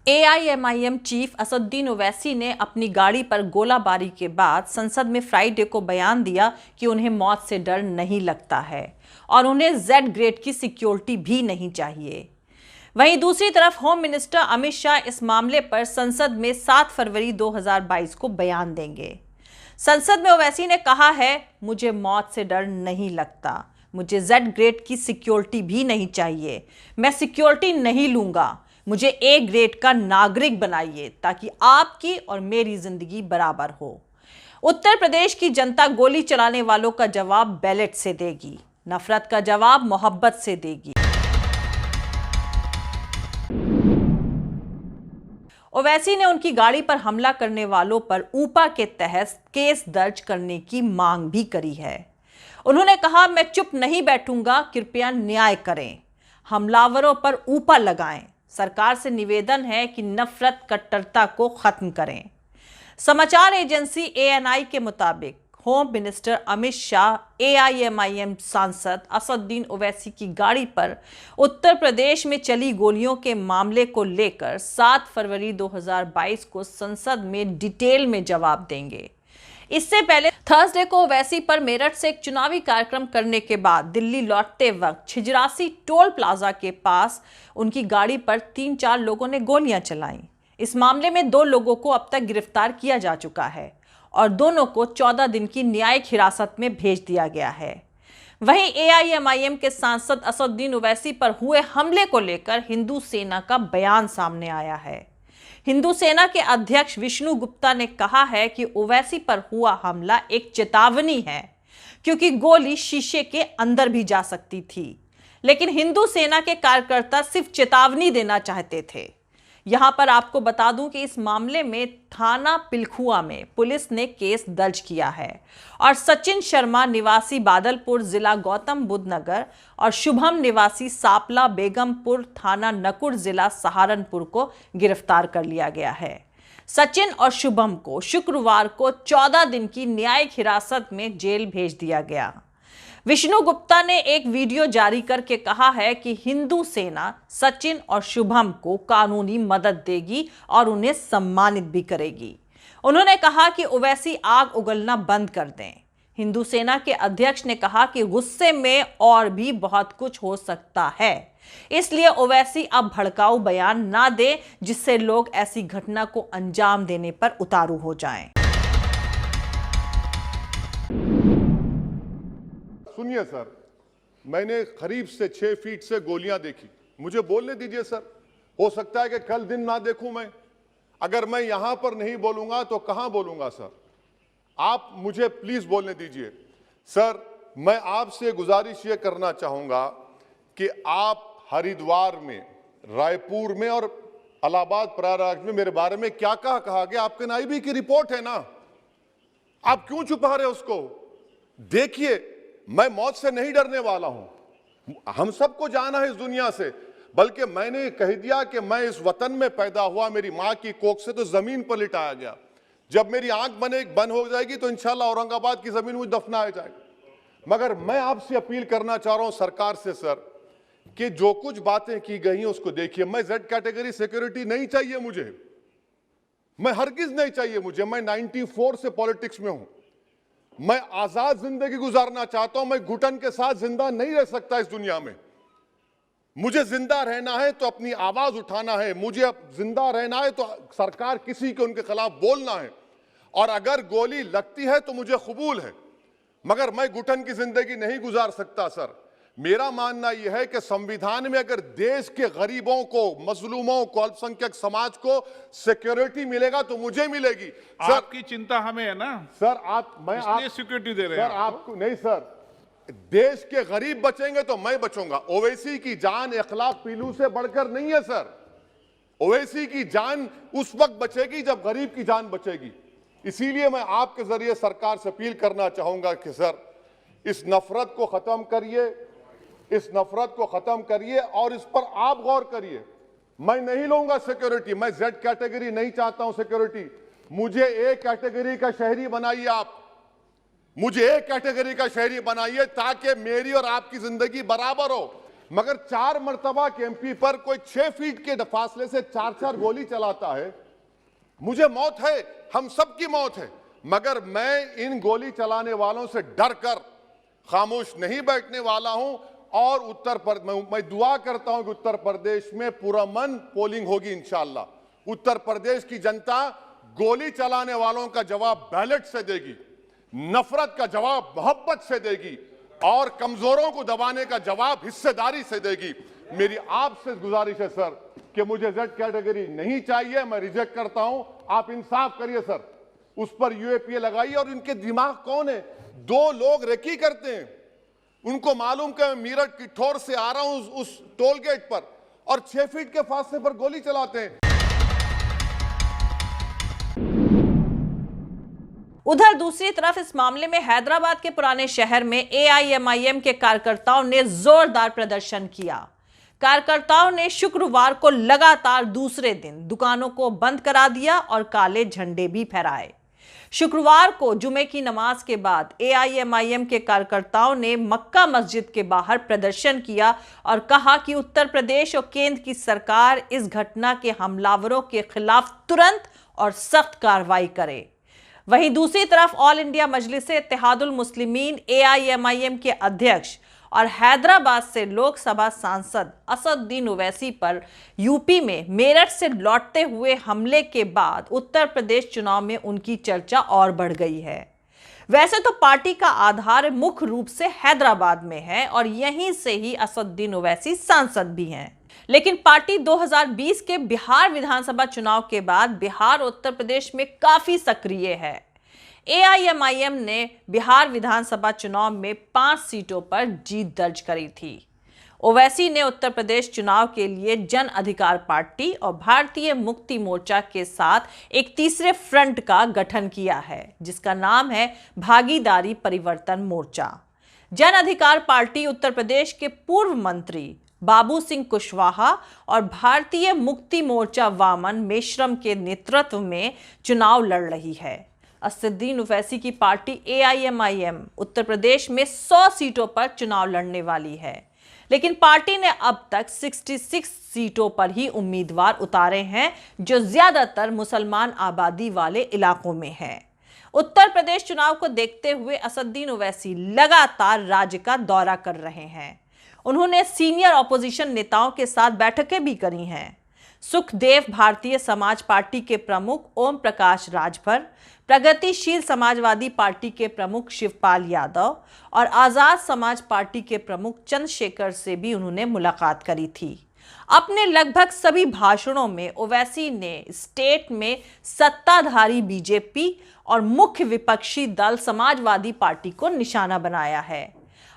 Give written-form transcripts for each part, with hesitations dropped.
AIMIM chief Asaduddin Owaisi ने अपनी गाड़ी पर गोलाबारी के बाद संसद में फ्राइडे को बयान दिया कि उन्हें मौत से डर नहीं लगता है और उन्हें जेड ग्रेड की सिक्योरिटी भी नहीं चाहिए। वहीं दूसरी तरफ होम मिनिस्टर अमित शाह इस मामले पर संसद में 7 फरवरी 2022 को बयान देंगे। संसद में ओवैसी ने कहा है, मुझे मौत से डर नहीं लगता, मुझे जेड ग्रेड की सिक्योरिटी भी नहीं चाहिए, मैं सिक्योरिटी नहीं लूंगा, मुझे ए ग्रेड का नागरिक बनाइए ताकि आपकी और मेरी जिंदगी बराबर हो। उत्तर प्रदेश की जनता गोली चलाने वालों का जवाब बैलेट से देगी, नफरत का जवाब मोहब्बत से देगी। ओवैसी ने उनकी गाड़ी पर हमला करने वालों पर ऊपा के तहत केस दर्ज करने की मांग भी करी है। उन्होंने कहा, मैं चुप नहीं बैठूंगा, कृपया न्याय करें, हमलावरों पर ऊपा लगाएं, सरकार से निवेदन है कि नफरत कट्टरता को खत्म करें। समाचार एजेंसी एएनआई के मुताबिक home minister Amit Shah AIMIM सांसद असदुद्दीन ओवैसी की गाड़ी पर उत्तर प्रदेश में चली गोलियों के मामले को लेकर 7 फरवरी 2022 को संसद में डिटेल में जवाब देंगे। इससे पहले थर्सडे को ओवैसी पर मेरठ से एक चुनावी कार्यक्रम करने के बाद दिल्ली लौटते वक्त छिजरासी टोल प्लाजा के पास उनकी गाड़ी पर 3-4 लोगों ने गोलियां चलाईं। इस मामले में 2 लोगों को अब तक गिरफ्तार किया जा चुका है और दोनों को 14 दिन की न्यायिक हिरासत में भेज दिया गया है। वहीं एआईएमआईएम के सांसद असदुद्दीन ओवैसी पर हुए हमले को लेकर हिंदू सेना का बयान सामने आया है। हिंदू सेना के अध्यक्ष विष्णु गुप्ता ने कहा है कि ओवैसी पर हुआ हमला एक चेतावनी है, क्योंकि गोली शीशे के अंदर भी जा सकती थी, लेकिन हिंदू सेना के कार्यकर्ता सिर्फ चेतावनी देना चाहते थे। यहां पर आपको बता दूं कि इस मामले में थाना पिलखुआ में पुलिस ने केस दर्ज किया है और सचिन शर्मा निवासी बादलपुर जिला गौतम बुद्ध नगर और शुभम निवासी सापला बेगमपुर थाना नकुड़ जिला सहारनपुर को गिरफ्तार कर लिया गया है। सचिन और शुभम को शुक्रवार को 14 दिन की न्यायिक हिरासत में जेल भेज दिया गया। विष्णु गुप्ता ने एक वीडियो जारी करके कहा है कि हिंदू सेना सचिन और शुभम को कानूनी मदद देगी और उन्हें सम्मानित भी करेगी। उन्होंने कहा कि ओवैसी आग उगलना बंद कर दें। हिंदू सेना के अध्यक्ष ने कहा कि गुस्से में और भी बहुत कुछ हो सकता है, इसलिए ओवैसी अब भड़काऊ बयान ना दे जिससे लोग ऐसी घटना को अंजाम देने पर उतारू हो जाएं। सुनिए सर, मैंने करीब से 6 फीट से गोलियां देखी, मुझे बोलने दीजिए सर। हो सकता है कि कल दिन ना देखूं मैं, अगर मैं यहां पर नहीं बोलूंगा तो कहां बोलूंगा सर? आप मुझे प्लीज बोलने दीजिए सर। मैं आपसे गुजारिश ये करना चाहूंगा कि आप हरिद्वार में, रायपुर में और इलाहाबाद प्रयागराज में मेरे बारे में क्या कहा गया? आपके एनआईबी की रिपोर्ट है ना, आप क्यों छुपा रहे उसको? देखिए, मैं मौत से नहीं डरने वाला हूं, हम सबको जाना है इस दुनिया से, बल्कि मैंने कह दिया कि मैं इस वतन में पैदा हुआ, मेरी मां की कोख से तो जमीन पर लिटाया गया। जब मेरी आंख बंद हो जाएगी तो इंशाल्लाह औरंगाबाद की जमीन मुझे दफनाया जाएगा। मगर मैं आपसे अपील करना चाह रहा हूं सरकार से सर, कि जो कुछ बातें की गई हैं उसको देखिए। मैं जेड कैटेगरी सिक्योरिटी नहीं चाहिए मुझे, मैं हरगिज नहीं चाहिए मुझे। मैं 94 से पॉलिटिक्स में हूं, मैं आजाद जिंदगी गुजारना चाहता हूं। मैं घुटन के साथ जिंदा नहीं रह सकता इस दुनिया में। मुझे जिंदा रहना है तो अपनी आवाज उठाना है, मुझे जिंदा रहना है तो सरकार किसी के उनके खिलाफ बोलना है, और अगर गोली लगती है तो मुझे कबूल है, मगर मैं घुटन की जिंदगी नहीं गुजार सकता सर। मेरा मानना यह है कि संविधान में अगर देश के गरीबों को, मजलूमों को, अल्पसंख्यक समाज को सिक्योरिटी मिलेगा तो मुझे मिलेगी सर। आपकी चिंता हमें है ना सर, मैं इसलिए सिक्योरिटी दे रहे हैं सर। आपको नहीं सर, देश के गरीब बचेंगे तो मैं बचूंगा। ओवैसी की जान इखलाक पीलू से बढ़कर नहीं है सर। ओवैसी की जान उस वक्त बचेगी जब गरीब की जान बचेगी। इसीलिए मैं आपके जरिए सरकार से अपील करना चाहूंगा कि सर, इस नफरत को खत्म करिए, इस नफरत को खत्म करिए और इस पर आप गौर करिए। मैं नहीं लूंगा सिक्योरिटी, मैं जेड कैटेगरी नहीं चाहता हूं सिक्योरिटी। मुझे ए कैटेगरी का शहरी बनाइए आप, मुझे ए कैटेगरी का शहरी बनाइए ताकि मेरी और आपकी जिंदगी बराबर हो। मगर 4 मर्तबा के एमपी पर कोई 6 फीट के फासले से 4-4 गोली चलाता है। मुझे मौत है, हम सबकी मौत है, मगर मैं इन गोली चलाने वालों से डरकर खामोश नहीं बैठने वाला हूं। और मैं दुआ करता हूं कि उत्तर प्रदेश में पुरअमन पोलिंग होगी इंशाअल्लाह। उत्तर प्रदेश की जनता गोली चलाने वालों का जवाब बैलेट से देगी, नफरत का जवाब मोहब्बत से देगी और कमजोरों को दबाने का जवाब हिस्सेदारी से देगी। मेरी आपसे गुजारिश है सर कि मुझे जेड कैटेगरी नहीं चाहिए, मैं रिजेक्ट करता हूं। आप इंसाफ करिए सर, उस पर यूएपीए लगाइए। और इनके दिमाग कौन है? 2 लोग रेकी करते हैं, उनको मालूम कि मैं मीरठ किठौर से आ रहा हूं उस टोल गेट पर, और 6 फीट के फासले पर गोली चलाते हैं। उधर दूसरी तरफ इस मामले में हैदराबाद के पुराने शहर में एआईएमआईएम के कार्यकर्ताओं ने जोरदार प्रदर्शन किया। कार्यकर्ताओं ने शुक्रवार को लगातार दूसरे दिन दुकानों को बंद करा दिया और काले झंडे भी फहराए। शुक्रवार को जुमे की नमाज के बाद एआईएमआईएम के कार्यकर्ताओं ने मक्का मस्जिद के बाहर प्रदर्शन किया और कहा कि उत्तर प्रदेश और केंद्र की सरकार इस घटना के हमलावरों के खिलाफ तुरंत और सख्त कार्रवाई करे। वहीं दूसरी तरफ all India मजलिस-ए Ittehadul Muslimeen AIMIM के अध्यक्ष और हैदराबाद से लोकसभा सांसद असदुद्दीन ओवैसी पर यूपी में मेरठ से लौटते हुए हमले के बाद उत्तर प्रदेश चुनाव में उनकी चर्चा और बढ़ गई है। वैसे तो पार्टी का आधार मुख्य रूप से हैदराबाद में है और यहीं से ही असदुद्दीन ओवैसी सांसद भी हैं, लेकिन पार्टी 2020 के बिहार विधानसभा चुनाव के बाद बिहार उत्तर प्रदेश में काफी सक्रिय है। एआईएमआईएम ने बिहार विधानसभा चुनाव में 5 सीटों पर जीत दर्ज करी थी। ओवैसी ने उत्तर प्रदेश चुनाव के लिए जन अधिकार पार्टी और भारतीय मुक्ति मोर्चा के साथ एक तीसरे फ्रंट का गठन किया है, जिसका नाम है भागीदारी परिवर्तन मोर्चा। जन अधिकार पार्टी उत्तर प्रदेश के पूर्व मंत्री बाबू सिंह कुशवाहा और भारतीय मुक्ति मोर्चा वामन मेश्रम के नेतृत्व में चुनाव लड़ रही है। असदुद्दीन ओवैसी की पार्टी एआईएमआईएम उत्तर प्रदेश में 100 सीटों पर चुनाव लड़ने वाली है, लेकिन पार्टी ने अब तक 66 सीटों पर ही उम्मीदवार उतारे हैं, जो ज्यादातर मुसलमान आबादी वाले इलाकों में है। उत्तर प्रदेश चुनाव को देखते हुए असदुद्दीन ओवैसी लगातार राज्य का दौरा कर रहे हैं। उन्होंने सीनियर ऑपोजिशन नेताओं के साथ बैठकें भी करी हैं। सुखदेव भारतीय समाज पार्टी के प्रमुख ओम प्रकाश राजभर, प्रगतिशील समाजवादी पार्टी के प्रमुख शिवपाल यादव और आजाद समाज पार्टी के प्रमुख चंद्रशेखर से भी उन्होंने मुलाकात करी थी। अपने लगभग सभी भाषणों में ओवैसी ने स्टेट में सत्ताधारी बीजेपी और मुख्य विपक्षी दल समाजवादी पार्टी को निशाना बनाया है।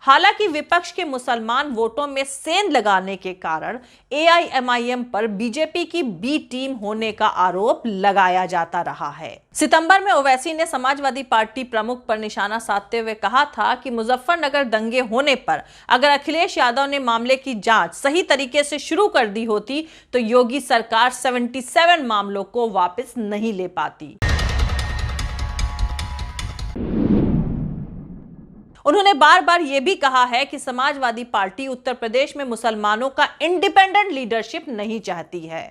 हालांकि विपक्ष के मुसलमान वोटों में सेंध लगाने के कारण एआईएमआईएम पर बीजेपी की बी टीम होने का आरोप लगाया जाता रहा है। सितंबर में ओवैसी ने समाजवादी पार्टी प्रमुख पर निशाना साधते हुए कहा था कि मुजफ्फरनगर दंगे होने पर अगर अखिलेश यादव ने मामले की जांच सही तरीके से शुरू कर दी होती तो योगी सरकार 77 मामलों को वापस नहीं ले पाती। उन्होंने बार बार यह भी कहा है कि समाजवादी पार्टी उत्तर प्रदेश में मुसलमानों का इंडिपेंडेंट लीडरशिप नहीं चाहती है।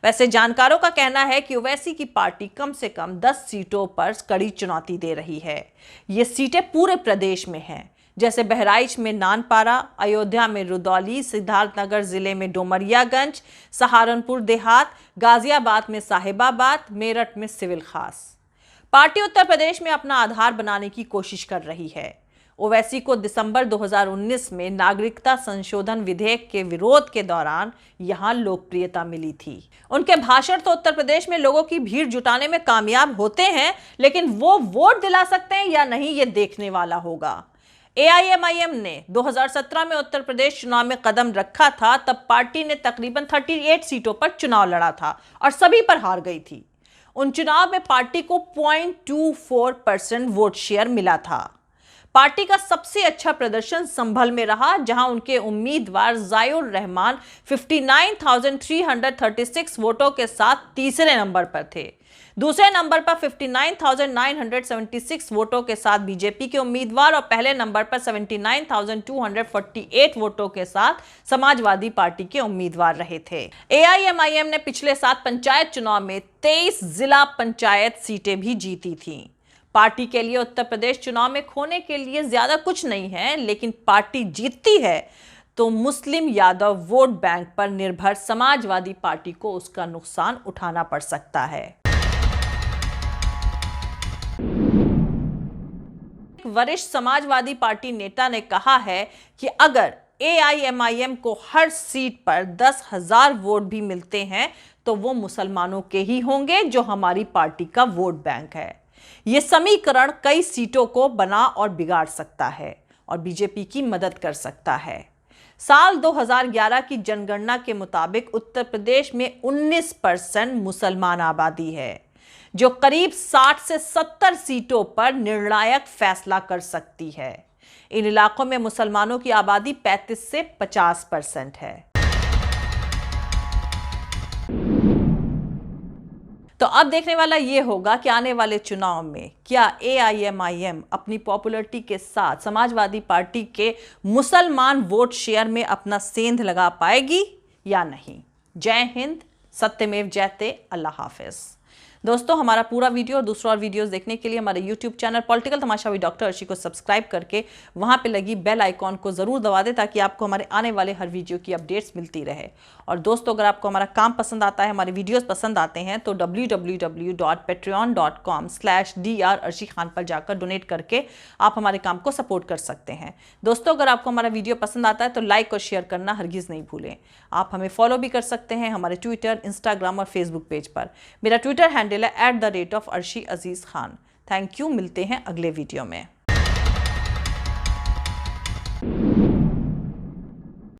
वैसे जानकारों का कहना है कि ओवैसी की पार्टी कम से कम 10 सीटों पर कड़ी चुनौती दे रही है। ये सीटें पूरे प्रदेश में हैं, जैसे बहराइच में नानपारा, अयोध्या में रुदौली, सिद्धार्थनगर जिले में डोमरियागंज, सहारनपुर देहात, गाजियाबाद में साहिबाबाद, मेरठ में सिविल खास। पार्टी उत्तर प्रदेश में अपना आधार बनाने की कोशिश कर रही है। ओवैसी को दिसंबर 2019 में नागरिकता संशोधन विधेयक के विरोध के दौरान यहां लोकप्रियता मिली थी। उनके भाषण तो उत्तर प्रदेश में लोगों की भीड़ जुटाने में कामयाब होते हैं, लेकिन वो वोट दिला सकते हैं या नहीं, ये देखने वाला होगा। एआईएमआईएम ने 2017 में उत्तर प्रदेश चुनाव में कदम रखा था, तब पार्टी ने तकरीबन 38 सीटों पर चुनाव लड़ा था और सभी पर हार गई थी। उन चुनाव में पार्टी को 0.24% वोट शेयर मिला था। पार्टी का सबसे अच्छा प्रदर्शन संभल में रहा, जहां उनके उम्मीदवार ज़ायुर रहमान 59,336 वोटों के साथ तीसरे नंबर पर थे। दूसरे नंबर पर 59,976 वोटों के साथ बीजेपी के उम्मीदवार और पहले नंबर पर 79,248 वोटों के साथ समाजवादी पार्टी के उम्मीदवार रहे थे। एआईएमआईएम ने पिछले 7 पंचायत चुनाव में 23 जिला पंचायत सीटें भी जीती थीं। पार्टी के लिए उत्तर प्रदेश चुनाव में खोने के लिए ज्यादा कुछ नहीं है, लेकिन पार्टी जीतती है तो मुस्लिम यादव वोट बैंक पर निर्भर समाजवादी पार्टी को उसका नुकसान उठाना पड़ सकता है। वरिष्ठ समाजवादी पार्टी नेता ने कहा है कि अगर एआईएमआईएम को हर सीट पर 10,000 वोट भी मिलते हैं तो वो मुसलमानों के ही होंगे, जो हमारी पार्टी का वोट बैंक है। ये समीकरण कई सीटों को बना और बिगाड़ सकता है और बीजेपी की मदद कर सकता है। साल 2011 की जनगणना के मुताबिक उत्तर प्रदेश में 19% मुसलमान आबादी है, जो करीब 60 से 70 सीटों पर निर्णायक फैसला कर सकती है। इन इलाकों में मुसलमानों की आबादी 35 से 50% है। तो अब देखने वाला यह होगा कि आने वाले चुनाव में क्या एआईएमआईएम अपनी पॉपुलैरिटी के साथ समाजवादी पार्टी के मुसलमान वोट शेयर में अपना सेंध लगा पाएगी या नहीं। जय हिंद, सत्यमेव जयते, अल्लाह हाफिज। दोस्तों, हमारा पूरा वीडियो और दूसरा और वीडियोस देखने के लिए हमारे YouTube channel political Tamasha with doctor Arshi को सब्सक्राइब करके वहां पे लगी बेल आइकॉन को जरूर दबा दें, ताकि आपको हमारे आने वाले हर वीडियो की अपडेट्स मिलती रहे। और दोस्तों, अगर आपको हमारा काम पसंद आता है, हमारे वीडियोस पसंद आते हैं, तो www.patreon.com/dr अर्शी खान पर जाकर डोनेट करके आप हमारे काम को सपोर्ट कर सकते हैं। दोस्तों, अगर आपको हमारा वीडियो पसंद आता है तो लाइक और शेयर करना हरगिज़ नहीं भूलें। आप हमें फॉलो भी कर सकते हैं हमारे ट्विटर, इंस्टाग्राम और फेसबुक पेज पर। मेरा ट्विटर हैंडल है @arshi aziz khan। Thank you. मिलते हैं अगले वीडियो में।